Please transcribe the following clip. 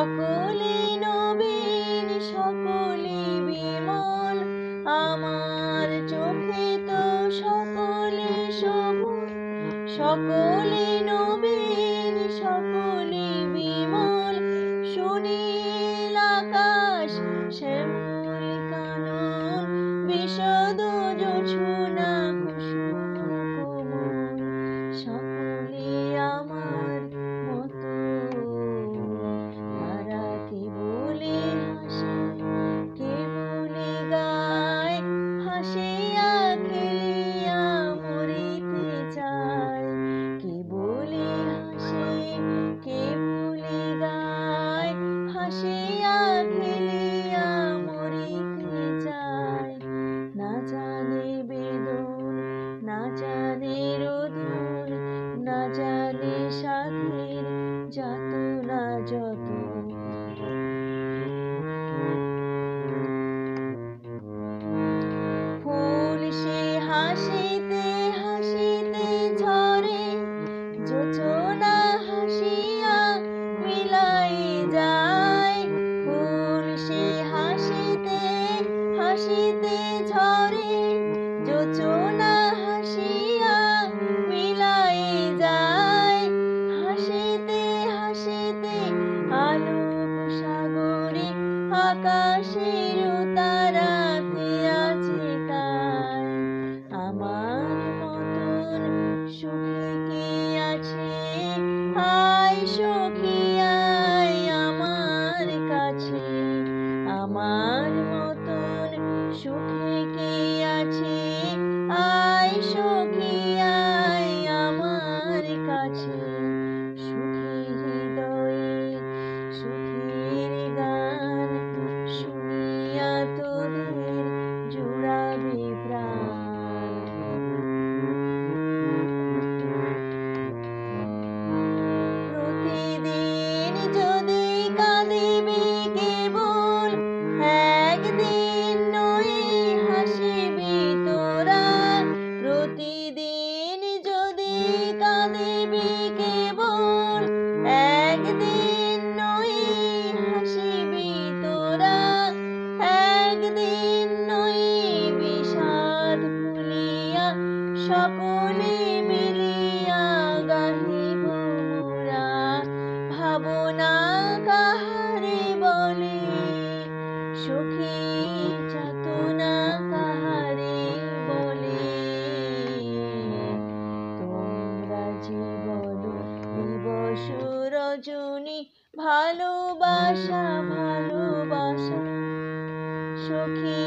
সকলে নবীন সকলে বিমল, আমার চোখে তো সকলে সবুজ। সকলে নবীন সকলে বিমল, সুনীল আকাশ শ্যামল কানন, বিশদ জোছনা কুসুম কোমল। সকলে আমার মতো, তারা কে বলে হাসে কে বলে গায়, হাসিয়া খেলিয়া মরিতে চায়। কে বলে হাসে কে বলে গায়, হাসিয়া খেলিয়া মরিতে চায়। না জানে বেদন না জানে রোদন, না জানে সাধের যাতনা যত। ফুল সে হাসিতে হাসিতে ঝরে, জোছনা হাসিয়া মিলাই যায়। ফুল সে হাসিতে হাসিতে ঝরে, জোছনা হাসিয়া মিলাই যায়। হাসিতে হাসিতে আলোক সাগরে, আকাশের তারাতে আছে কায়। আমার মতন সুখী কে আছে, আয় সখী আয় আমার কাছে। আমার মতন সুখী কে আছে, আয় সখী আয় আমার কাছে। সুখী হৃদয়ে সুখের গান, শুনিয়া তোদের জুড়াবে প্রাণ। প্রতিদিন যদি কাঁদিবি কেবল, একদিন নয় হাসিবি তোরা। প্রতিদিন যদি কাঁদিবি কেবল, একদিন নয় হাসিবি তোরা। একদিন নয় বিষাদ ভুলিয়া সকলে মিলিয়া গাহিব মোরা। ভাবনা কাহারে বলে সখী, যাতনা কাহারে বলে। তোমরা যে বলো দিবস রজনী, ভালোবাসা ভালোবাসা সখী